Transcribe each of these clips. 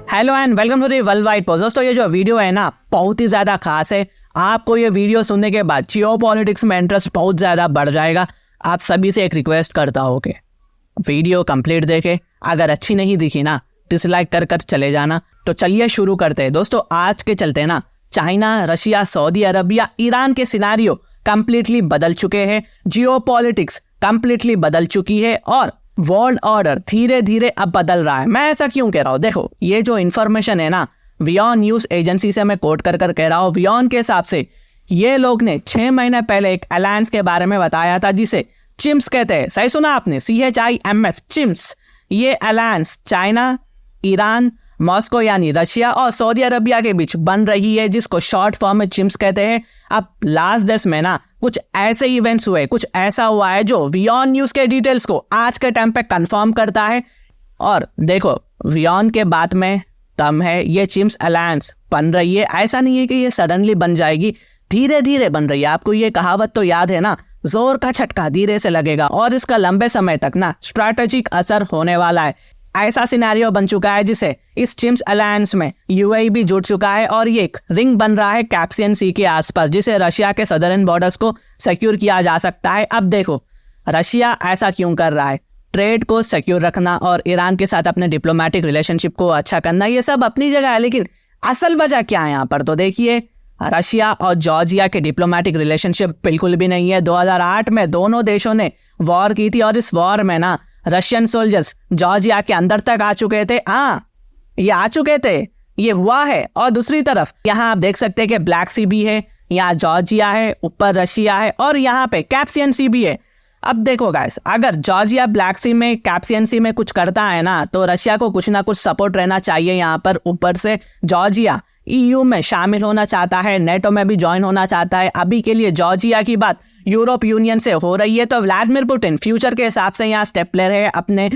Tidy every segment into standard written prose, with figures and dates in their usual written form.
Hello and welcome to the world wide post. दोस्तों ये जो वीडियो है ना बहुत ही ज़्यादा खास है। आपको ये वीडियो सुनने के बाद जियोपॉलिटिक्स में इंटरेस्ट बहुत ज़्यादा बढ़ जाएगा। आप सभी से एक रिक्वेस्ट करता हूँ कि वीडियो कंप्लीट देखें। अगर अच्छी नहीं दिखी ना डिसलाइक कर चले जाना। तो चलिए शुरू करते हैं। दोस्तों आज के चलते ना China, Russia, Saudi Arabia, Iran के सिनारियो कंप्लीटली बदल चुके हैं। जियोपॉलिटिक्स कंप्लीटली बदल चुकी है और वर्ल्ड ऑर्डर धीरे धीरे अब बदल रहा है। मैं ऐसा क्यों कह रहा हूँ? देखो ये जो इन्फॉर्मेशन है ना वियॉन न्यूज़ एजेंसी से मैं कोट कर कह रहा हूँ। वियॉन के हिसाब से ये लोग ने 6 महीने पहले एक अलायंस के बारे में बताया था जिसे चिम्स कहते हैं। सही सुना आपने, CHIMS, चिम्स। ये अलायंस चाइना, ईरान, मॉस्को यानी रशिया और सऊदी अरबिया के बीच बन रही है, जिसको शॉर्ट फॉर्म में चिम्स कहते हैं। अब लास्ट 10 में ना कुछ ऐसे इवेंट्स हुए, कुछ ऐसा हुआ है जो वियॉन न्यूज़ के डिटेल्स को आज के टाइम पे कंफर्म करता है। और देखो वियॉन के बात में दम है। ये चिम्स अलायंस बन रही है, ऐसा नहीं है कि ये सडनली बन जाएगी, धीरे धीरे बन रही है। आपको ये कहावत तो याद है ना, जोर का झटका धीरे से लगेगा और इसका लंबे समय तक ना स्ट्रैटेजिक असर होने वाला है। ऐसा सिनेरियो बन चुका है जिसे इस चिम्स अलायंस में UAE भी जुड़ चुका है और ये एक रिंग बन रहा है कैस्पियन सी के आसपास, जिसे रशिया के सदर्न बॉर्डर्स को सिक्योर किया जा सकता है। अब देखो रशिया ऐसा क्यों कर रहा है? ट्रेड को सिक्योर रखना और ईरान के साथ अपने डिप्लोमेटिक रिलेशनशिप को अच्छा करना, ये सब अपनी जगह है, लेकिन असल वजह क्या है यहाँ पर? तो देखिए रशिया और जॉर्जिया के डिप्लोमेटिक रिलेशनशिप बिल्कुल भी नहीं है। 2008 में दोनों देशों ने वॉर की थी और इस वॉर में ना रशियन सोल्जर्स जॉर्जिया के अंदर तक आ चुके थे। ये आ चुके थे, ये हुआ है। और दूसरी तरफ यहाँ आप देख सकते हैं कि ब्लैक सी भी है, यहाँ जॉर्जिया है, ऊपर रशिया है और यहाँ पे कैस्पियन सी भी है। अब देखो गाइस, अगर जॉर्जिया ब्लैक सी में, कैस्पियन सी में कुछ करता है ना तो रशिया को कुछ ना कुछ सपोर्ट रहना चाहिए यहाँ पर। ऊपर से जॉर्जिया EU में शामिल होना चाहता है, नेटो में भी ज्वाइन होना चाहता है। अभी के लिए जॉर्जिया की बात यूरोप यूनियन से हो रही है, तो व्लादिमीर पुतिन फ्यूचर के हिसाब से यहाँ स्टेप ले रहे हैं। अपने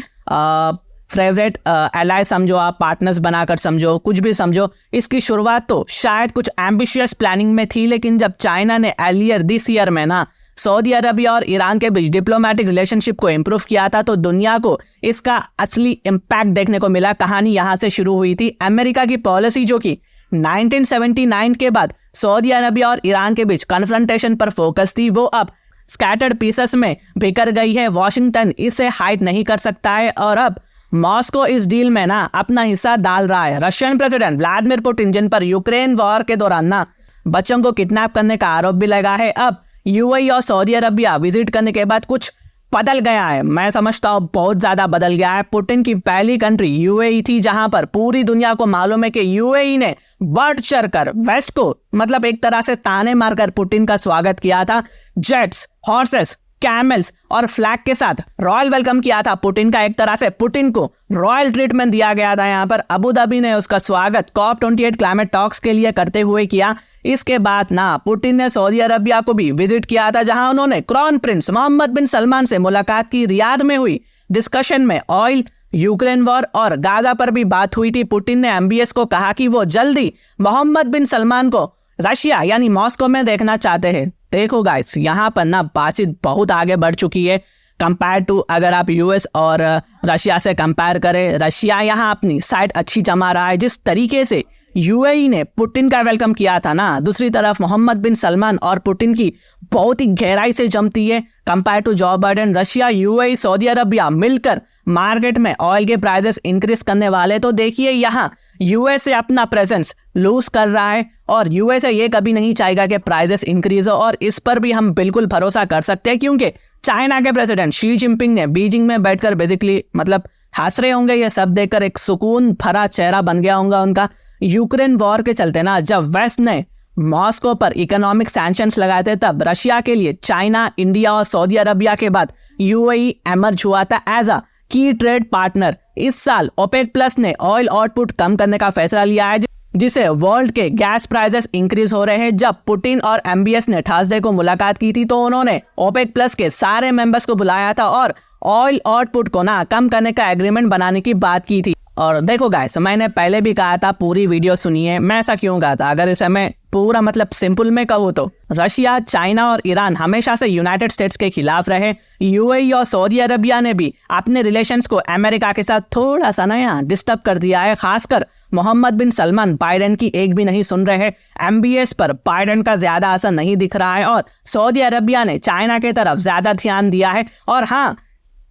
फेवरेट एलाय समझो, आप पार्टनर्स बनाकर समझो, कुछ भी समझो। इसकी शुरुआत तो शायद कुछ एम्बिशियस प्लानिंग में थी, लेकिन जब चाइना ने अर्लियर दिस ईयर में ना सऊदी अरबिया और ईरान के बीच डिप्लोमेटिक रिलेशनशिप को इम्प्रूव किया था तो दुनिया को इसका असली इम्पैक्ट देखने को मिला। कहानी यहाँ से शुरू हुई थी। अमेरिका की पॉलिसी जो कि 1979 के बाद सऊदी अरबिया और ईरान के बीच कन्फ्रंटेशन पर फोकस थी, वो अब स्कैटर्ड पीसेस में बिखर गई है। वॉशिंगटन इसे हाइड नहीं कर सकता है और अब मॉस्को इस डील में ना अपना हिस्सा डाल रहा है। रशियन प्रेसिडेंट व्लादिमीर पुतिन, जिन पर यूक्रेन वॉर के दौरान ना बच्चों को किडनैप करने का आरोप भी लगा है, अब UAE और सऊदी अरबिया विजिट करने के बाद कुछ बदल गया है। मैं समझता हूँ बहुत ज़्यादा बदल गया है। पुतिन की पहली कंट्री UAE थी, जहां पर पूरी दुनिया को मालूम है कि UAE ने बढ़ चढ़ कर वेस्ट को मतलब एक तरह से ताने मारकर पुतिन का स्वागत किया था। जेट्स, हॉर्सेस, कैमल्स और फ्लैग के साथ रॉयल वेलकम किया था पुतिन का। एक तरह से पुतिन को रॉयल ट्रीटमेंट दिया गया था। यहाँ पर अबू धाबी ने उसका स्वागत COP28 क्लाइमेट टॉक्स के लिए करते हुए किया। इसके बाद ना पुतिन ने सऊदी अरबिया को भी विजिट किया था, जहां उन्होंने क्राउन प्रिंस मोहम्मद बिन सलमान से मुलाकात की। रियाद में हुई डिस्कशन में ऑयल, यूक्रेन वॉर और गाजा पर भी बात हुई थी। पुतिन ने MBS को कहा कि वो जल्दी मोहम्मद बिन सलमान को रशिया यानी मॉस्को में देखना चाहते हैं। देखो गाइस, यहाँ पर ना बातचीत बहुत आगे बढ़ चुकी है कंपेयर टू, अगर आप US और रशिया से कंपेयर करें। रशिया यहाँ अपनी साइड अच्छी जमा रहा है। जिस तरीके से UAE ने पुतिन का वेलकम किया था ना, दूसरी तरफ मोहम्मद बिन सलमान और पुतिन की बहुत ही गहराई से जमती है compare to Joe Biden. Russia, UAE, Saudi Arabia मिलकर मार्केट में ऑयल के प्राइसेस इंक्रीज करने वाले। तो देखिए यहाँ USA अपना प्रेजेंस लूज कर रहा है और USA ये कभी नहीं चाहेगा कि प्राइसेस इंक्रीज हो, और इस पर भी हम बिल्कुल भरोसा कर सकते हैं क्योंकि चाइना के प्रेसिडेंट शी जिनपिंग ने बीजिंग में बैठकर बेसिकली मतलब हंस रहे होंगे। ये सब देखकर एक सुकून भरा चेहरा बन गया होगा उनका। यूक्रेन वॉर के चलते ना जब वेस्ट ने मॉस्को पर इकोनॉमिक सैंक्शंस लगाए थे, तब रशिया के लिए चाइना, इंडिया और सऊदी अरबिया के बाद UAE एमर्ज हुआ था एज अ की ट्रेड पार्टनर। इस साल OPEC प्लस ने ऑयल आउटपुट कम करने का फैसला लिया है, जिससे वर्ल्ड के गैस प्राइसेस इंक्रीज हो रहे हैं। जब पुतिन और MBS ने थर्सडे को मुलाकात की थी तो उन्होंने OPEC प्लस के सारे मेंबर्स को बुलाया था और ऑयल आउटपुट को ना कम करने का एग्रीमेंट बनाने की बात की थी। और देखो गाइस, मैंने पहले भी कहा था पूरी वीडियो सुनिए। मैं ऐसा क्यों कहा था, अगर इसे मैं पूरा मतलब सिंपल में कहूँ तो रशिया, चाइना और ईरान हमेशा से यूनाइटेड स्टेट्स के खिलाफ रहे। यूएई और सऊदी अरबिया ने भी अपने रिलेशंस को अमेरिका के साथ थोड़ा सा नया डिस्टर्ब कर दिया है। खासकर मोहम्मद बिन सलमान बाइडेन की एक भी नहीं सुन रहे। एमबीएस पर बाइडेन का ज्यादा असर नहीं दिख रहा है और सऊदी अरबिया ने चाइना की तरफ ज्यादा ध्यान दिया है। और हाँ,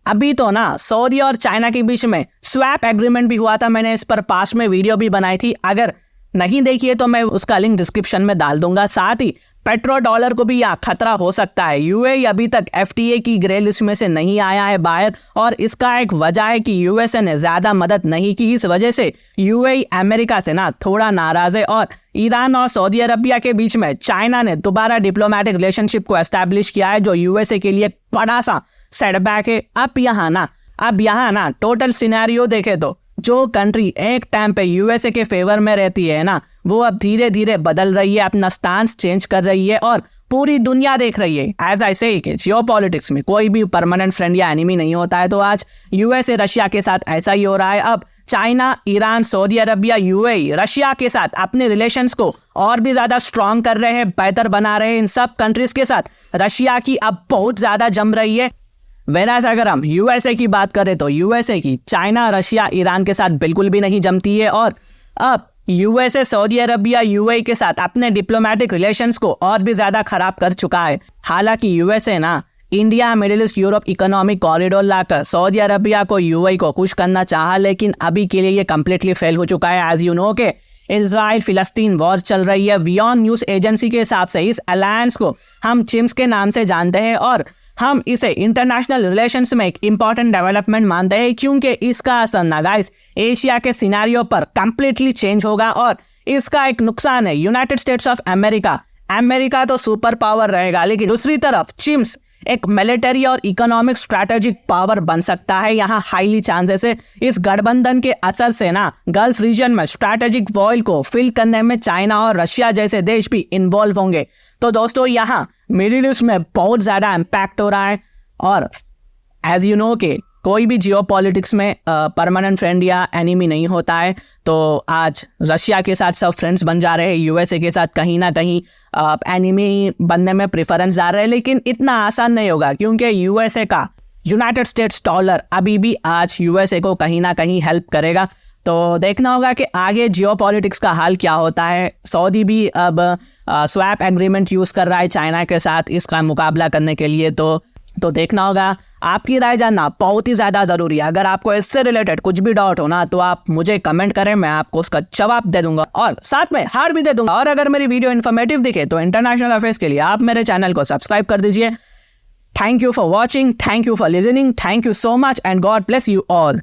अभी तो ना सऊदी और चाइना के बीच में स्वैप एग्रीमेंट भी हुआ था। मैंने इस पर पास में वीडियो भी बनाई थी, अगर नहीं देखिए तो मैं उसका लिंक डिस्क्रिप्शन में डाल दूंगा। साथ ही पेट्रो डॉलर को भी यहाँ खतरा हो सकता है। यूएई अभी तक एफटीए की ग्रे लिस्ट में से नहीं आया है बाहर, और इसका एक वजह है कि यूएसए ने ज्यादा मदद नहीं की। इस वजह से यूएई अमेरिका से ना थोड़ा नाराज है। और ईरान और सऊदी अरबिया के बीच में चाइना ने दोबारा डिप्लोमेटिक रिलेशनशिप को एस्टैब्लिश किया है, जो यूएसए के लिए बड़ा सा सेटबैक है। अब यहाँ ना टोटल सिनेरियो देखे तो जो कंट्री एक टाइम पे यूएसए के फेवर में रहती है ना, वो अब धीरे धीरे बदल रही है, अपना स्टांस चेंज कर रही है और पूरी दुनिया देख रही है। एज आई से कि जियोपॉलिटिक्स में कोई भी परमानेंट फ्रेंड या एनिमी नहीं होता है, तो आज यूएसए रशिया के साथ ऐसा ही हो रहा है। अब China, Iran, Saudi Arabia, UAE Russia के साथ अपने रिलेशंस को और भी ज्यादा स्ट्रांग कर रहे हैं, बेहतर बना रहे हैं। इन सब कंट्रीज के साथ रशिया की अब बहुत ज्यादा जम रही है। वेराज अगर हम यूएसए की बात करें तो यूएसए की चाइना, रशिया, ईरान के साथ बिल्कुल भी नहीं जमती है। और अब यूएसए सऊदी अरबिया, यूएई के साथ अपने डिप्लोमेटिक रिलेशंस को और भी ज्यादा खराब कर चुका है। हालांकि यूएसए ना India, Middle East, Europe economic corridor लाकर सऊदी अरबिया को, यूएई को खुश करना चाहा, लेकिन अभी के लिए ये कंप्लीटली फेल हो चुका है। एज यू नो के इजराइल फिलिस्तीन वॉर चल रही है। वियन न्यूज एजेंसी के हिसाब से इस अलायंस को हम चिम्स के नाम से जानते हैं और हम इसे इंटरनेशनल रिलेशंस में एक इंपॉर्टेंट डेवलपमेंट मानते हैं, क्योंकि इसका असर ना गाइस एशिया के सिनेरियो पर कंप्लीटली चेंज होगा। और इसका एक नुकसान है यूनाइटेड स्टेट्स ऑफ अमेरिका तो सुपर पावर रहेगा, लेकिन दूसरी तरफ चिम्स एक मिलिट्री और इकोनॉमिक स्ट्रैटेजिक पावर बन सकता है। यहाँ हाईली चांसेस है इस गठबंधन के असर से ना गल्फ रीजन में स्ट्रैटेजिक वॉइल को फिल करने में चाइना और रशिया जैसे देश भी इन्वॉल्व होंगे। तो दोस्तों, यहाँ मिडिल ईस्ट में बहुत ज़्यादा इम्पैक्ट हो रहा है। और एज यू नो के कोई भी जियोपॉलिटिक्स में परमानेंट फ्रेंड या एनिमी नहीं होता है। तो आज रशिया के साथ सब फ्रेंड्स बन जा रहे हैं, यूएसए के साथ कहीं ना कहीं एनिमी बनने में प्रेफरेंस जा रहे हैं, लेकिन इतना आसान नहीं होगा, क्योंकि यूएसए का यूनाइटेड स्टेट्स डॉलर अभी भी आज यूएसए को कहीं ना कहीं हेल्प करेगा। तो देखना होगा कि आगे जियोपॉलिटिक्स का हाल क्या होता है। सऊदी भी अब स्वैप एग्रीमेंट यूज़ कर रहा है चाइना के साथ इसका मुकाबला करने के लिए। तो देखना होगा। आपकी राय जानना बहुत ही ज़्यादा ज़रूरी है। अगर आपको इससे रिलेटेड कुछ भी डाउट हो ना, तो आप मुझे कमेंट करें, मैं आपको उसका जवाब दे दूंगा और साथ में हार भी दे दूंगा। और अगर मेरी वीडियो इन्फॉर्मेटिव दिखे तो इंटरनेशनल अफेयर्स के लिए आप मेरे चैनल को सब्सक्राइब कर दीजिए। Thank you for watching, thank you for listening, thank you so much and God bless you all.